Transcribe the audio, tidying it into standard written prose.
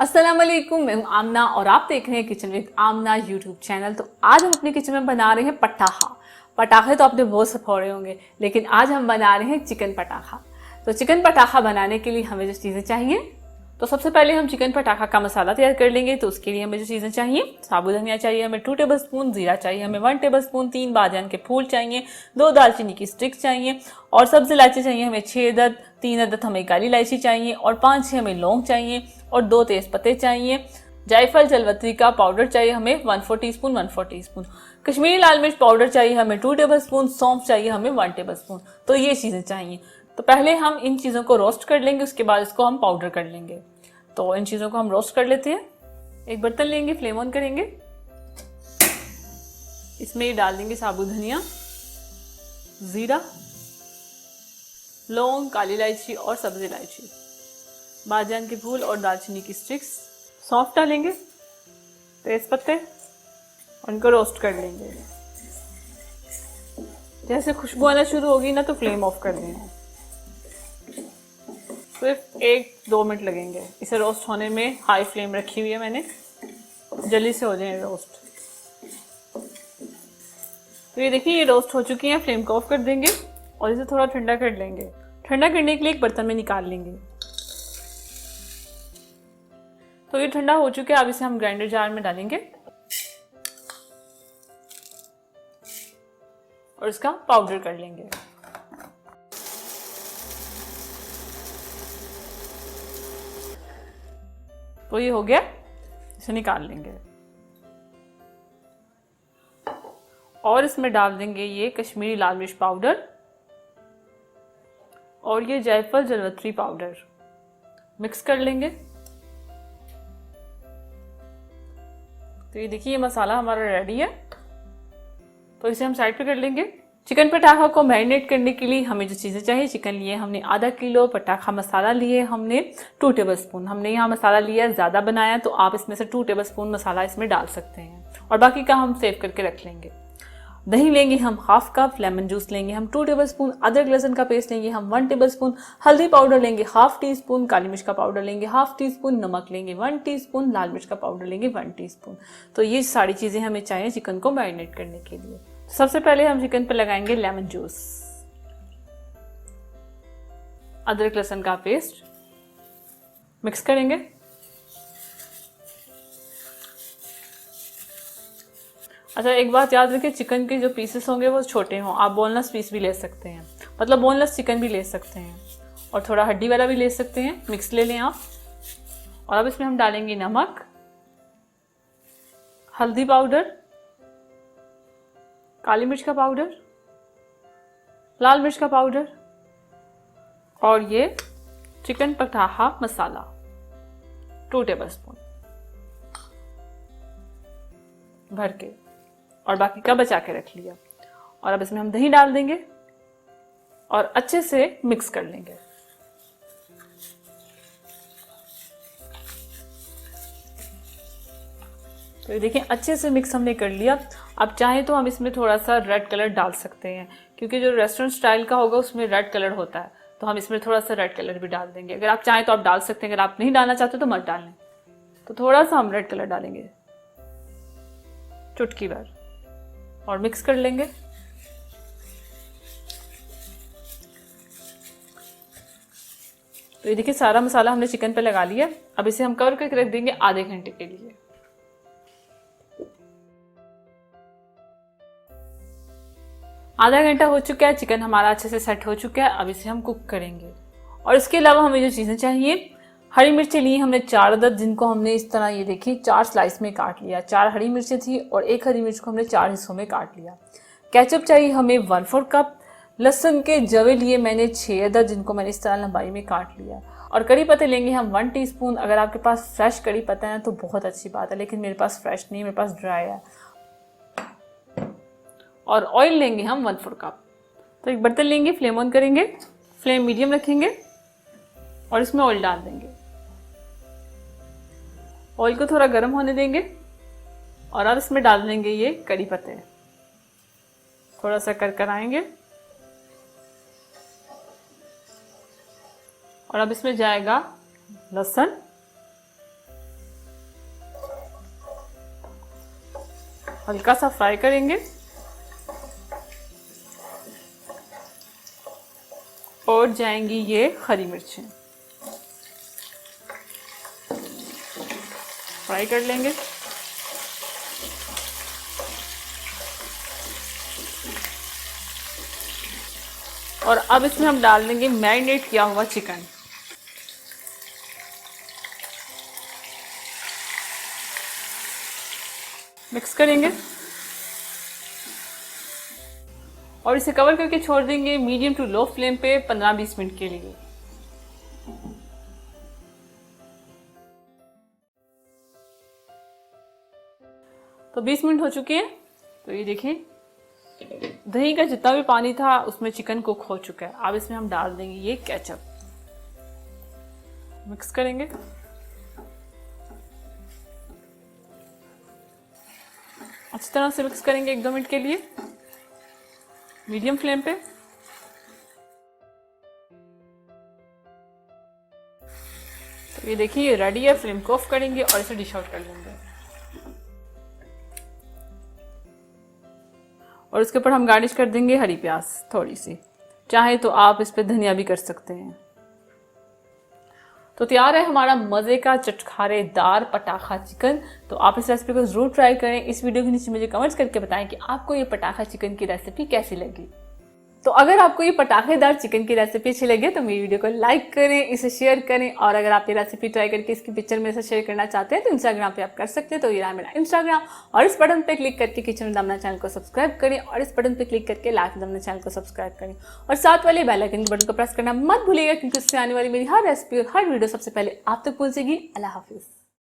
अस्सलाम वालेकुम, मैं हूं आमना और आप देख रहे हैं kitchen with Aamna YouTube channel. तो आज हम अपने किचन में बना रहे हैं पटाखा। पटाखे तो आपने बहुत सफोड़े होंगे, लेकिन आज हम बना रहे हैं चिकन पटाखा। तो चिकन पटाखा बनाने के लिए हमें जो चीज़ें चाहिए, तो सबसे पहले हम चिकन पटाखा का मसाला तैयार कर लेंगे। तो उसके लिए हमें जो चीज़ें चाहिए, साबुत धनिया चाहिए हमें 2 टेबलस्पून, जीरा चाहिए हमें 1 टेबलस्पून, 3 बादियान के फूल चाहिए, 2 दालचीनी की स्टिक्स चाहिए और सब्ज़ इलायची चाहिए हमें 6 अदद, 3 अदद हमें काली इलायची चाहिए और 5-6 हमें लौंग चाहिए और 2 तेज पत्ते चाहिए। जायफल जलवत्री का पाउडर चाहिए हमें 1/4 टीस्पून 1/4 टीस्पून। कश्मीरी लाल मिर्च पाउडर चाहिए हमें 2 टेबलस्पून, सौंफ चाहिए हमें 1 टेबलस्पून। तो ये चीज़ें चाहिए। तो पहले हम इन चीज़ों को रोस्ट कर लेंगे, उसके बाद इसको हम पाउडर कर लेंगे। तो इन चीज़ों को हम रोस्ट कर लेते हैं। एक बर्तन लेंगे, फ्लेम ऑन करेंगे, इसमें ये डाल देंगे साबुत धनिया, जीरा, लौंग, काली इलायची और सब्ज़ इलायची, बादियान के फूल और दालचीनी की स्टिक्स, सौंफ डालेंगे, तेज पत्ते, उनको रोस्ट कर लेंगे। जैसे खुशबू आना शुरू होगी ना तो फ्लेम ऑफ कर देंगे। सिर्फ 1-2 मिनट लगेंगे इसे रोस्ट होने में। हाई फ्लेम रखी हुई है मैंने, जल्दी से हो जाए रोस्ट। तो ये देखिए, ये रोस्ट हो चुकी हैं। फ्लेम को ऑफ कर देंगे और इसे थोड़ा ठंडा कर लेंगे। ठंडा करने के लिए एक बर्तन में निकाल लेंगे। तो ये ठंडा हो चुका है, अब इसे हम ग्राइंडर जार में डालेंगे और इसका पाउडर कर लेंगे। तो ये हो गया, इसे निकाल लेंगे और इसमें डाल देंगे ये कश्मीरी लाल मिर्च पाउडर और ये जायफल जलवत्री पाउडर। मिक्स कर लेंगे। तो ये देखिए, ये मसाला हमारा रेडी है। तो इसे हम साइड पे कर लेंगे। चिकन पटाखा को मैरिनेट करने के लिए हमें जो चीज़ें चाहिए, चिकन लिए हमने आधा किलो, पटाखा मसाला लिए हमने 2 टेबलस्पून। हमने यहाँ मसाला लिया ज़्यादा बनाया, तो आप इसमें से 2 टेबलस्पून मसाला इसमें डाल सकते हैं और बाकी का हम सेव करके रख लेंगे। दही लेंगे हम 1/2 कप, लेमन जूस लेंगे हम 2 टेबलस्पून, अदरक लहसुन का पेस्ट लेंगे हम 1 टेबलस्पून, हल्दी पाउडर लेंगे 1/2 टीस्पून, काली मिर्च का पाउडर लेंगे 1/2 टीस्पून, नमक लेंगे 1 टीस्पून, लाल मिर्च का पाउडर लेंगे 1 टीस्पून। तो ये सारी चीज़ें हमें चाहिए चिकन को मैरिनेट करने के लिए। सबसे पहले हम चिकन पर लगाएंगे लेमन जूस, अदरक लहसुन का पेस्ट, मिक्स करेंगे। अच्छा, एक बात याद रखिए, चिकन के जो पीसेस होंगे वो छोटे हों। आप बोनलेस पीस भी ले सकते हैं, मतलब बोनलेस चिकन भी ले सकते हैं और थोड़ा हड्डी वाला भी ले सकते हैं। मिक्स ले लें आप। और अब इसमें हम डालेंगे नमक, हल्दी पाउडर, काली मिर्च का पाउडर, लाल मिर्च का पाउडर और ये चिकन पटाखा मसाला 2 टेबलस्पून भर के, और बाकी का बचा के रख लिया। और अब इसमें हम दही डाल देंगे और अच्छे से मिक्स कर लेंगे। तो ये देखिए, अच्छे से मिक्स हमने कर लिया। अब चाहे तो हम इसमें थोड़ा सा रेड कलर डाल सकते हैं, क्योंकि जो रेस्टोरेंट स्टाइल का होगा उसमें रेड कलर होता है, तो हम इसमें थोड़ा सा रेड कलर भी डाल देंगे। अगर आप चाहें तो आप डाल सकते हैं, अगर आप नहीं डालना चाहते तो मत डालें। तो थोड़ा सा हम रेड कलर डालेंगे, चुटकी भर, और मिक्स कर लेंगे। तो ये देखिए, सारा मसाला हमने चिकन पे लगा लिया। अब इसे हम कवर करके रख देंगे आधे घंटे के लिए। आधा घंटा हो चुका है, चिकन हमारा अच्छे से सेट हो चुका है। अब इसे हम कुक करेंगे। और इसके अलावा हमें जो चीज़ें चाहिए, हरी मिर्चें ली हमने 4 अदद, जिनको हमने इस तरह ये देखिए 4 स्लाइस में काट लिया। 4 हरी मिर्चें थी और एक हरी मिर्च को हमने 4 हिस्सों में काट लिया। केचप चाहिए हमें 1/4 कप। लहसुन के जवे लिए मैंने 6 अदद, जिनको मैंने इस तरह लंबाई में काट लिया। और कड़ी पत्ते लेंगे हम 1 टीस्पून। अगर आपके पास फ्रेश कड़ी पत्ता है तो बहुत अच्छी बात है, लेकिन मेरे पास फ्रेश नहीं है, मेरे पास ड्राई है। और ऑयल लेंगे हम 1/4 कप। तो एक बर्तन लेंगे, फ्लेम ऑन करेंगे, फ्लेम मीडियम रखेंगे और इसमें ऑयल डाल देंगे। ऑयल को थोड़ा गर्म होने देंगे और अब इसमें डाल देंगे ये कड़ी पत्ते। थोड़ा सा करकराएंगे और अब इसमें जाएगा लहसुन, हल्का सा फ्राई करेंगे और जाएंगी ये हरी मिर्चें, फ्राई कर लेंगे। और अब इसमें हम डाल देंगे मैरिनेट किया हुआ चिकन। मिक्स करेंगे और इसे कवर करके छोड़ देंगे मीडियम टू लो फ्लेम पे 15-20 मिनट के लिए। तो 20 मिनट हो चुके हैं। तो ये देखिए दही का जितना भी पानी था उसमें चिकन कुक हो चुका है। अब इसमें हम डाल देंगे ये केचप, मिक्स करेंगे। अच्छी तरह से मिक्स करेंगे 1-2 मिनट के लिए मीडियम फ्लेम पे। तो ये देखिए ये रेडी है। फ्लेम को ऑफ करेंगे और इसे डिश आउट कर लेंगे। और उसके ऊपर हम गार्निश कर देंगे हरी प्याज थोड़ी सी, चाहे तो आप इस पे धनिया भी कर सकते हैं। तो तैयार है हमारा मज़े का चटखारेदार पटाखा चिकन। तो आप इस रेसिपी को ज़रूर ट्राई करें। इस वीडियो के नीचे मुझे कमेंट्स करके बताएं कि आपको ये पटाखा चिकन की रेसिपी कैसी लगी। तो अगर आपको ये पटाखेदार चिकन की रेसिपी अच्छी लगे तो मेरी वीडियो को लाइक करें, इसे शेयर करें। और अगर आप ये रेसिपी ट्राई करके इसकी पिक्चर में से शेयर करना चाहते हैं तो इंस्टाग्राम पे आप कर सकते हैं। तो ये रहा मेरा इंस्टाग्राम। और इस बटन पे क्लिक करके किचन विद आमना चैनल को सब्सक्राइब करें और इस बटन पे क्लिक करके लाइक विद आमना चैनल को सब्सक्राइब करें और साथ वाले बेल आइकन बटन को प्रेस करना मत भूलिएगा, क्योंकि उससे आने वाली मेरी हर रेसिपी और हर वीडियो सबसे पहले आप तक पहुंचेगी। अल्लाह हाफिज़।